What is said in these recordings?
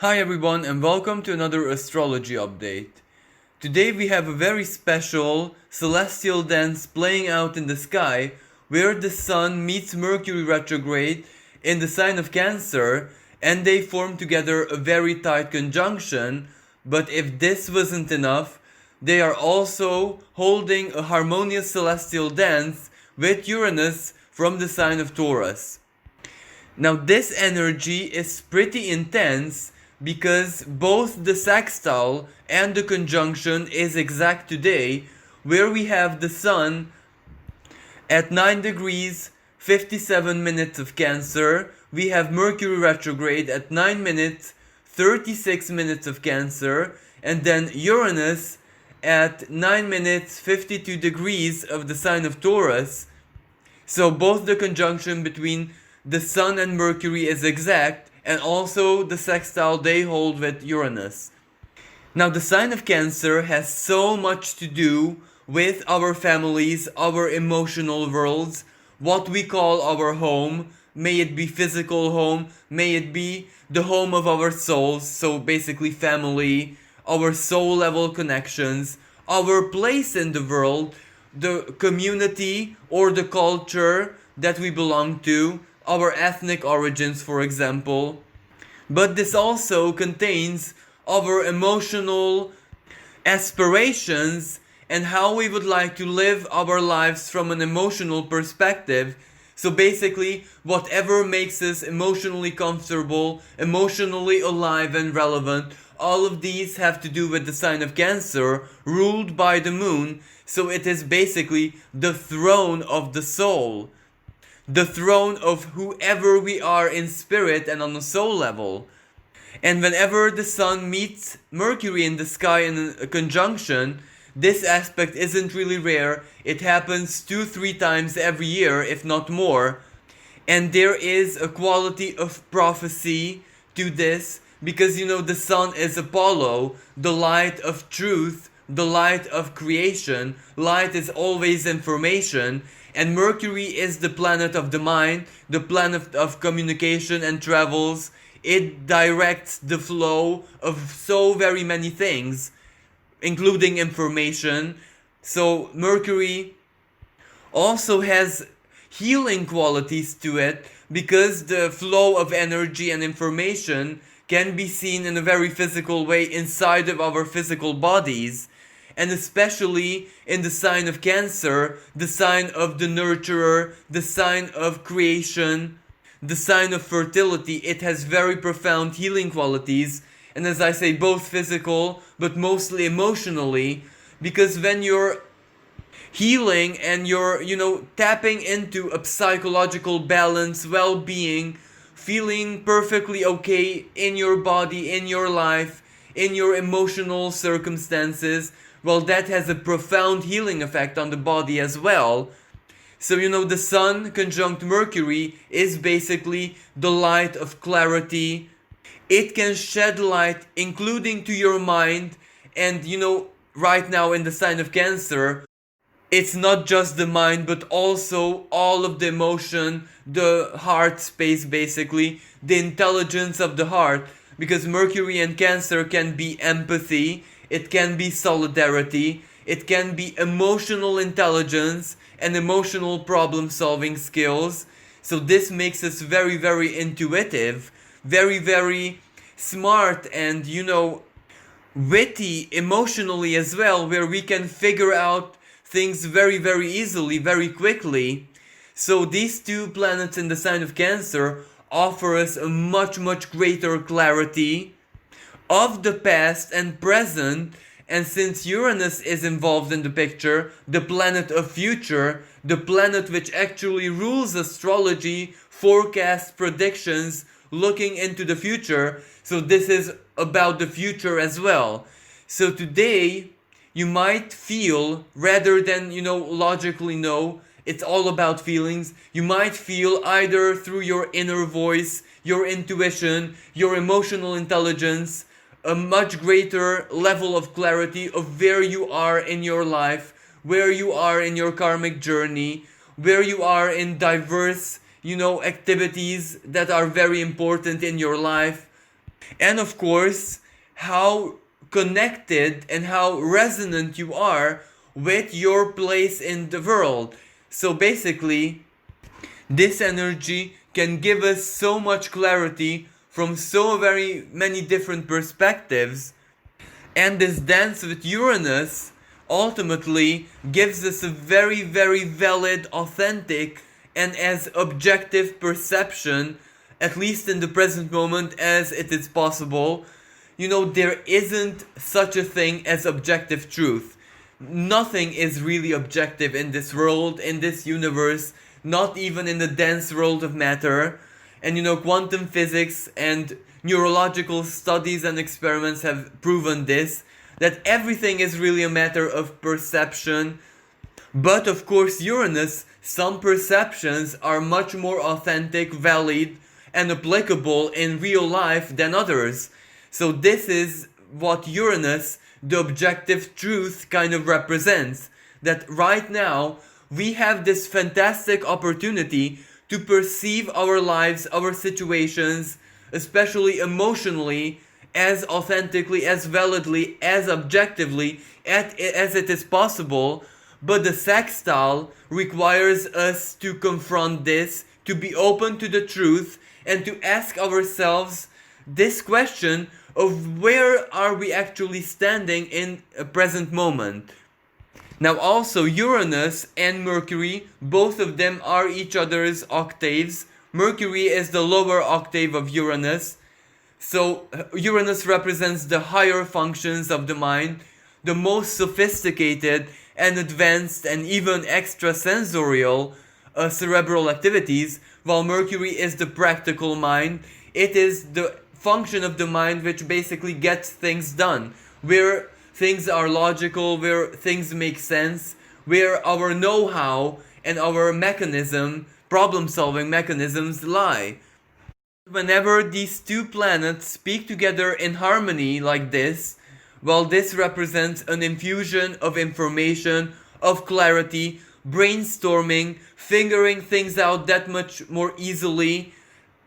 Hi everyone and welcome to another astrology update. Today we have a very special celestial dance playing out in the sky where the Sun meets Mercury retrograde in the sign of Cancer and they form together a very tight conjunction. But if this wasn't enough, they are also holding a harmonious celestial dance with Uranus from the sign of Taurus. Now this energy is pretty intense because both the sextile and the conjunction is exact today, where we have the Sun at 9 degrees 57 minutes of Cancer, we have Mercury retrograde at 9 minutes 36 minutes of Cancer, and then Uranus at 9 minutes 52 degrees of the sign of Taurus. So both the conjunction between the Sun and Mercury is exact, and also the sextile they hold with Uranus. Now the sign of Cancer has so much to do with our families, our emotional worlds, what we call our home. May it be physical home, may it be the home of our souls, so basically family, our soul level connections, our place in the world, the community or the culture that we belong to, our ethnic origins, for example. But this also contains our emotional aspirations and how we would like to live our lives from an emotional perspective. So basically, whatever makes us emotionally comfortable, emotionally alive and relevant, all of these have to do with the sign of Cancer, ruled by the moon. So it is basically the throne of the soul, the throne of whoever we are in spirit and on a soul level. And whenever the Sun meets Mercury in the sky in a conjunction, this aspect isn't really rare. It happens 2-3 times every year, if not more. And there is a quality of prophecy to this because the Sun is Apollo, the light of truth, the light of creation. Light is always information. And Mercury is the planet of the mind, the planet of communication and travels. It directs the flow of so very many things, including information. So Mercury also has healing qualities to it because the flow of energy and information can be seen in a very physical way inside of our physical bodies. And especially in the sign of Cancer, the sign of the nurturer, the sign of creation, the sign of fertility, it has very profound healing qualities. And as I say, both physical, but mostly emotionally, because when you're healing and you're, tapping into a psychological balance, well-being, feeling perfectly okay in your body, in your life, in your emotional circumstances, well, that has a profound healing effect on the body as well. So, the Sun conjunct Mercury is basically the light of clarity. It can shed light, including to your mind. And, right now in the sign of Cancer, it's not just the mind, but also all of the emotion, the heart space, basically, the intelligence of the heart. Because Mercury and Cancer can be empathy, it can be solidarity, it can be emotional intelligence and emotional problem solving skills. So this makes us very, very intuitive, very, very smart and, witty emotionally as well, where we can figure out things very, very easily, very quickly. So these two planets in the sign of Cancer offer us a much, much greater clarity of the past and present. And since Uranus is involved in the picture, the planet of future, the planet which actually rules astrology, forecasts, predictions, looking into the future, so this is about the future as well. So today, you might feel, rather than, logically know, it's all about feelings. You might feel either through your inner voice, your intuition, your emotional intelligence, a much greater level of clarity of where you are in your life, where you are in your karmic journey, where you are in diverse, activities that are very important in your life. And of course, how connected and how resonant you are with your place in the world. So basically, this energy can give us so much clarity from so very many different perspectives. And this dance with Uranus ultimately gives us a very, very valid, authentic, and as objective perception, at least in the present moment as it is possible. There isn't such a thing as objective truth. Nothing is really objective in this world, in this universe, not even in the dense world of matter. And quantum physics and neurological studies and experiments have proven this, that everything is really a matter of perception. But of course, Uranus, some perceptions are much more authentic, valid, and applicable in real life than others. So this is what Uranus, the objective truth, kind of represents. That right now, we have this fantastic opportunity to perceive our lives, our situations, especially emotionally, as authentically, as validly, as objectively as it is possible. But the sextile requires us to confront this, to be open to the truth, and to ask ourselves this question of where are we actually standing in a present moment. Now also, Uranus and Mercury, both of them are each other's octaves. Mercury is the lower octave of Uranus. So Uranus represents the higher functions of the mind, the most sophisticated and advanced and even extrasensorial cerebral activities, while Mercury is the practical mind. It is the function of the mind which basically gets things done, where things are logical, where things make sense, where our know-how and our problem-solving mechanisms lie. Whenever these two planets speak together in harmony like this, well, this represents an infusion of information, of clarity, brainstorming, figuring things out that much more easily,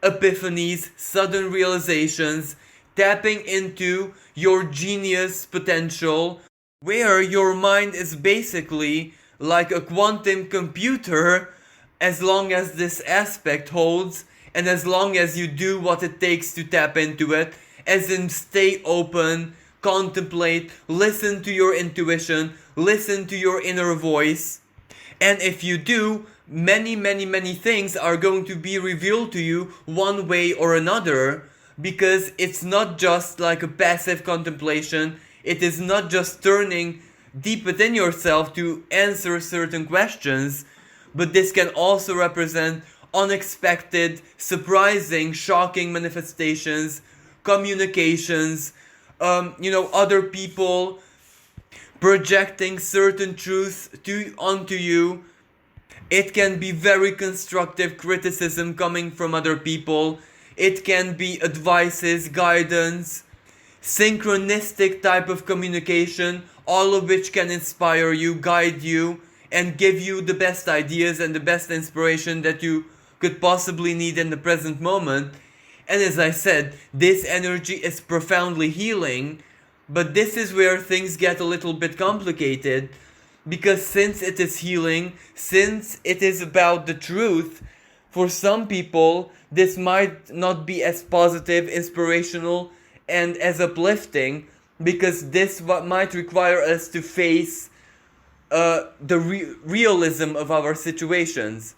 epiphanies, sudden realizations, tapping into your genius potential, where your mind is basically like a quantum computer, as long as this aspect holds and as long as you do what it takes to tap into it, as in stay open, contemplate, listen to your intuition, listen to your inner voice. And if you do, many things are going to be revealed to you one way or another, because it's not just like a passive contemplation. It is not just turning deep within yourself to answer certain questions, but this can also represent unexpected, surprising, shocking manifestations, communications, other people projecting certain truths onto you. It can be very constructive criticism coming from other people. It can be advices, guidance, synchronistic type of communication, all of which can inspire you, guide you, and give you the best ideas and the best inspiration that you could possibly need in the present moment. And as I said, this energy is profoundly healing, but this is where things get a little bit complicated, because since it is healing, since it is about the truth, for some people this might not be as positive, inspirational, and as uplifting, because this might require us to face the realism of our situations.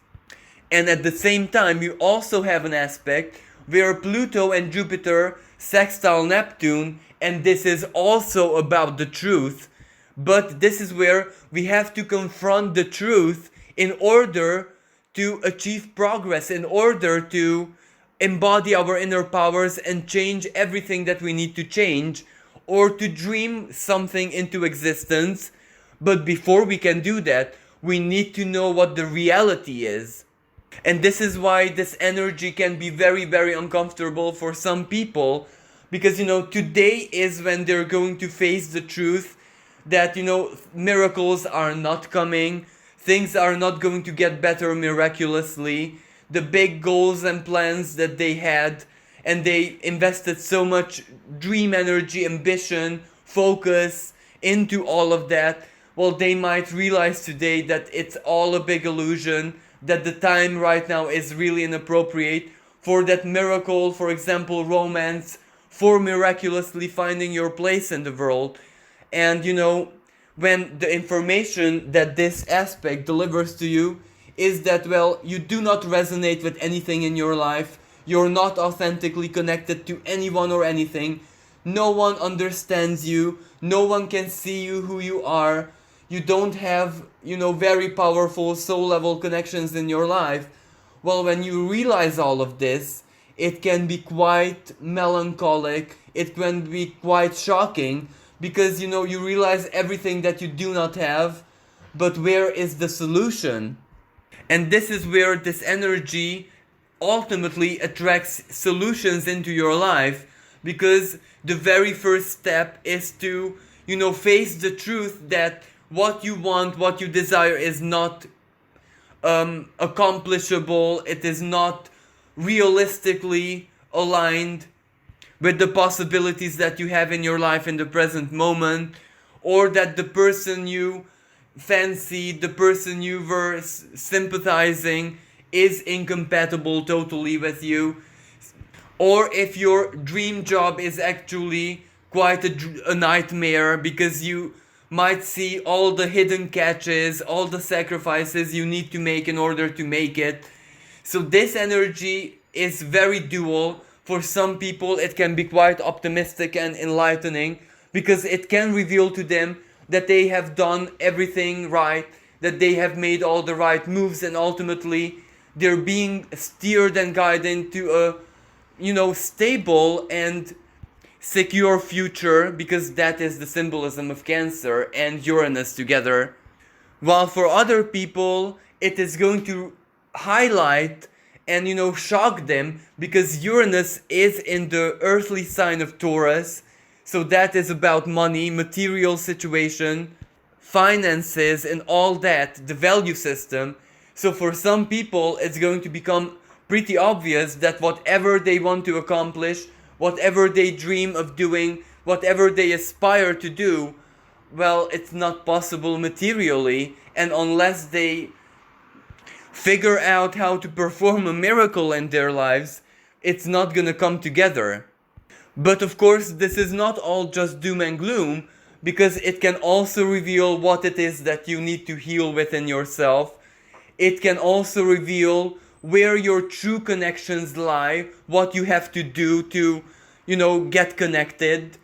And at the same time, you also have an aspect where Pluto and Jupiter sextile Neptune, and this is also about the truth. But this is where we have to confront the truth in order to achieve progress, in order to embody our inner powers and change everything that we need to change, or to dream something into existence. But before we can do that, we need to know what the reality is. And this is why this energy can be very uncomfortable for some people, because today is when they're going to face the truth that miracles are not coming, things are not going to get better miraculously. The big goals and plans that they had and they invested so much dream energy, ambition, focus into all of that, well, they might realize today that it's all a big illusion, that the time right now is really inappropriate for that miracle, for example, romance, for miraculously finding your place in the world. And when the information that this aspect delivers to you is that, well, you do not resonate with anything in your life, you're not authentically connected to anyone or anything, no one understands you, no one can see you who you are, you don't have, very powerful soul level connections in your life. Well, when you realize all of this, it can be quite melancholic, it can be quite shocking, because you realize everything that you do not have, but where is the solution? And this is where this energy ultimately attracts solutions into your life, because the very first step is to face the truth that what you want, what you desire is not accomplishable, it is not realistically aligned with the possibilities that you have in your life in the present moment, or that the person you fancied, the person you were sympathizing is incompatible totally with you, or if your dream job is actually quite a nightmare, because you might see all the hidden catches, all the sacrifices you need to make in order to make it. So this energy is very dual. For some people it can be quite optimistic and enlightening, because it can reveal to them that they have done everything right, that they have made all the right moves, and ultimately they're being steered and guided to a stable and secure future, because that is the symbolism of Cancer and Uranus together. While for other people it is going to highlight and shock them, because Uranus is in the earthly sign of Taurus, so that is about money, material situation, finances, and all that, the value system. So for some people it's going to become pretty obvious that whatever they want to accomplish, whatever they dream of doing, whatever they aspire to do, well, it's not possible materially, and unless they figure out how to perform a miracle in their lives, it's not gonna come together. But of course, this is not all just doom and gloom, because it can also reveal what it is that you need to heal within yourself. It can also reveal where your true connections lie, what you have to do to, get connected.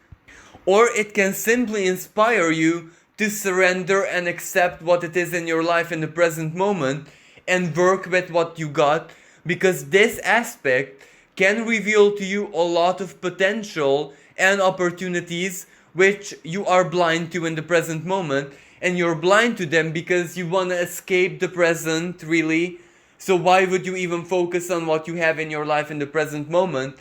Or it can simply inspire you to surrender and accept what it is in your life in the present moment, and work with what you got, because this aspect can reveal to you a lot of potential and opportunities which you are blind to in the present moment, and you're blind to them because you want to escape the present, really. So why would you even focus on what you have in your life in the present moment?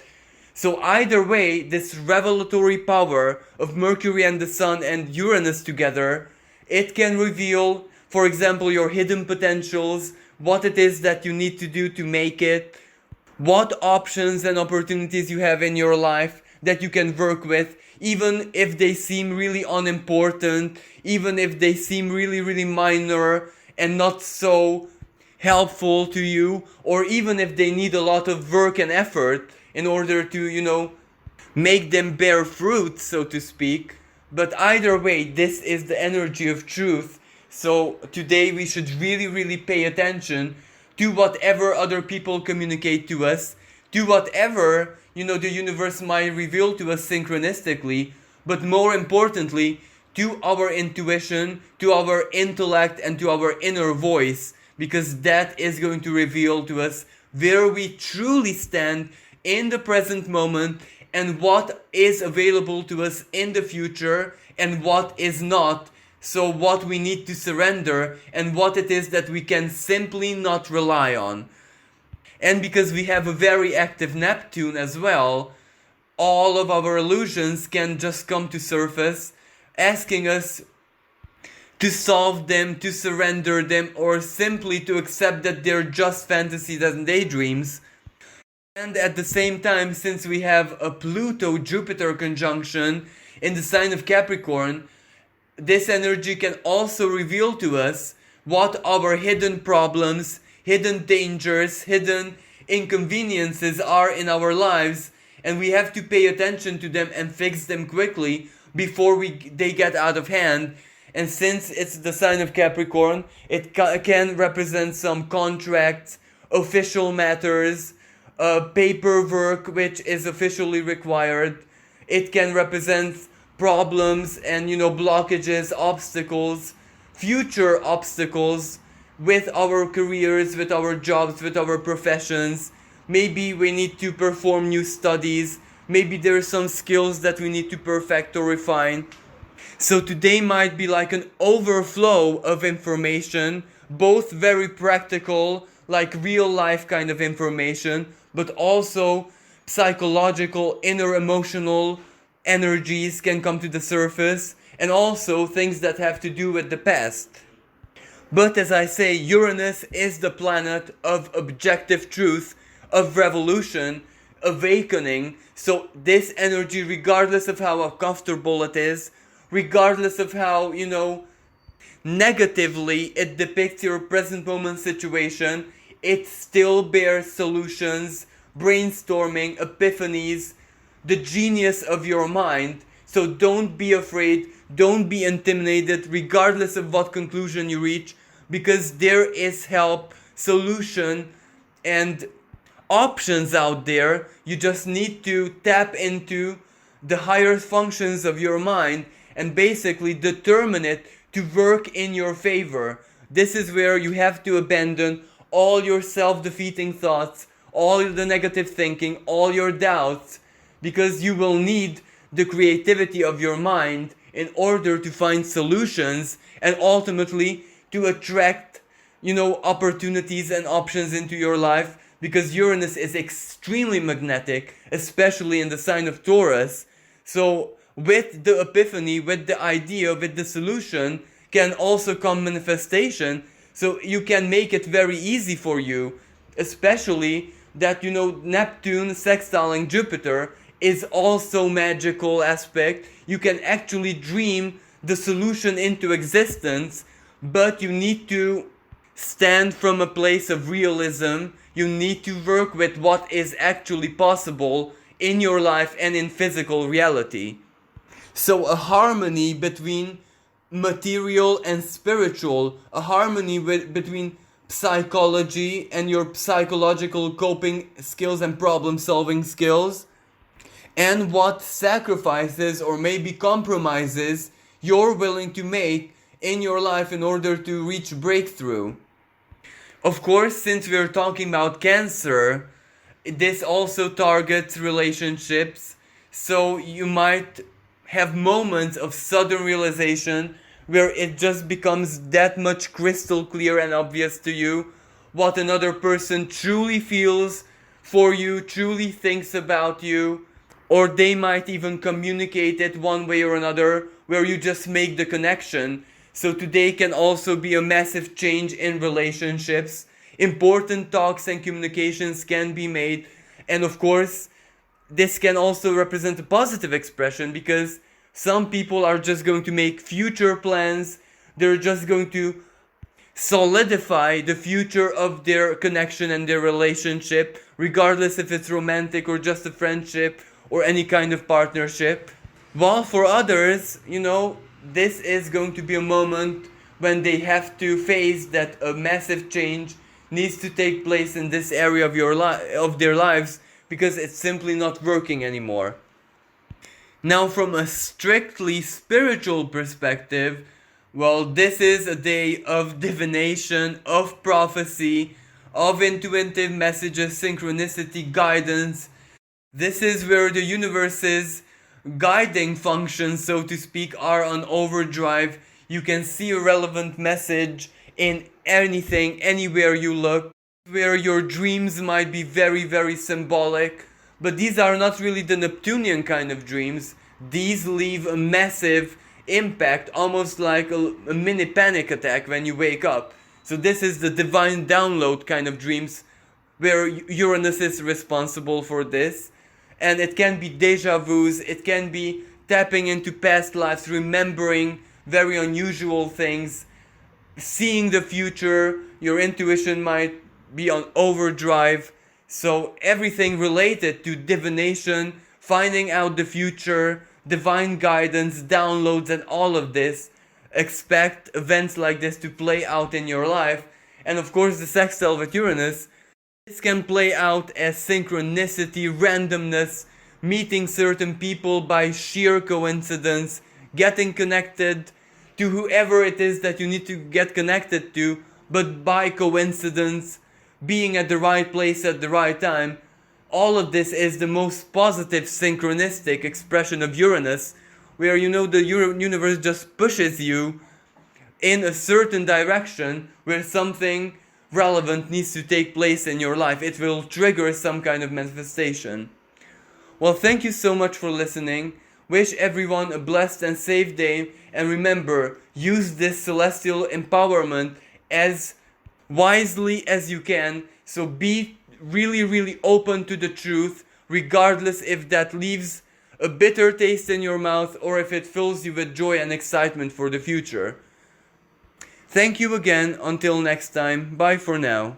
So either way, this revelatory power of Mercury and the Sun and Uranus together, it can reveal, for example, your hidden potentials, what it is that you need to do to make it, what options and opportunities you have in your life that you can work with, even if they seem really unimportant, even if they seem really, really minor and not so helpful to you, or even if they need a lot of work and effort in order to, make them bear fruit, so to speak. But either way, this is the energy of truth. So today we should really, really pay attention to whatever other people communicate to us, to whatever, the universe might reveal to us synchronistically, but more importantly, to our intuition, to our intellect, and to our inner voice, because that is going to reveal to us where we truly stand in the present moment, and what is available to us in the future, and what is not. So what we need to surrender, and what it is that we can simply not rely on. And because we have a very active Neptune as well, all of our illusions can just come to surface, asking us to solve them, to surrender them, or simply to accept that they're just fantasies and daydreams. And at the same time, since we have a Pluto-Jupiter conjunction in the sign of Capricorn, this energy can also reveal to us what our hidden problems, hidden dangers, hidden inconveniences are in our lives, and we have to pay attention to them and fix them quickly before they get out of hand. And since it's the sign of Capricorn, it can represent some contracts, official matters, paperwork which is officially required. It can represent problems and blockages, obstacles, future obstacles with our careers, with our jobs, with our professions. Maybe we need to perform new studies. Maybe there are some skills that we need to perfect or refine. So today might be like an overflow of information, both very practical, like real life kind of information, but also psychological, inner emotional energies can come to the surface, and also things that have to do with the past. But as I say, Uranus is the planet of objective truth, of revolution, awakening. So this energy, regardless of how uncomfortable it is, regardless of how, negatively it depicts your present moment situation, it still bears solutions, brainstorming, epiphanies, the genius of your mind. So don't be afraid, don't be intimidated, regardless of what conclusion you reach, because there is help, solution, and options out there. You just need to tap into the higher functions of your mind and basically determine it to work in your favor. This is where you have to abandon all your self-defeating thoughts, all the negative thinking, all your doubts, because you will need the creativity of your mind in order to find solutions and ultimately to attract, opportunities and options into your life, because Uranus is extremely magnetic, especially in the sign of Taurus. So with the epiphany, with the idea, with the solution, can also come manifestation. So you can make it very easy for you, especially that, Neptune sextiling Jupiter is also magical aspect. You can actually dream the solution into existence, but you need to stand from a place of realism. You need to work with what is actually possible in your life and in physical reality. So a harmony between material and spiritual, a harmony between psychology and your psychological coping skills and problem solving skills, and what sacrifices or maybe compromises you're willing to make in your life in order to reach breakthrough. Of course, since we're talking about Cancer, this also targets relationships, so you might have moments of sudden realization where it just becomes that much crystal clear and obvious to you what another person truly feels for you, truly thinks about you, or they might even communicate it one way or another where you just make the connection. So today can also be a massive change in relationships. Important talks and communications can be made, and of course this can also represent a positive expression, because some people are just going to make future plans. They're just going to solidify the future of their connection and their relationship, regardless if it's romantic or just a friendship or any kind of partnership. While for others, this is going to be a moment when they have to face that a massive change needs to take place in this area of their lives, because it's simply not working anymore. Now, from a strictly spiritual perspective, well, this is a day of divination, of prophecy, of intuitive messages, synchronicity, guidance. This is where the universe's guiding functions, so to speak, are on overdrive. You can see a relevant message in anything, anywhere you look, where your dreams might be very, very symbolic. But these are not really the Neptunian kind of dreams. These leave a massive impact, almost like a mini panic attack when you wake up. So this is the divine download kind of dreams, where Uranus is responsible for this. And it can be deja vus, it can be tapping into past lives, remembering very unusual things, seeing the future. Your intuition might be on overdrive. So everything related to divination, finding out the future, divine guidance, downloads, and all of this. Expect events like this to play out in your life. And of course, the sextile with Uranus, this can play out as synchronicity, randomness, meeting certain people by sheer coincidence, getting connected to whoever it is that you need to get connected to, but by coincidence, being at the right place at the right time. All of this is the most positive synchronistic expression of Uranus, where the universe just pushes you in a certain direction where something relevant needs to take place in your life. It will trigger some kind of manifestation. Well, thank you so much for listening. Wish everyone a blessed and safe day, and remember, use this celestial empowerment as wisely as you can. So be really, really open to the truth, regardless if that leaves a bitter taste in your mouth or if it fills you with joy and excitement for the future. Thank you again. Until next time. Bye for now.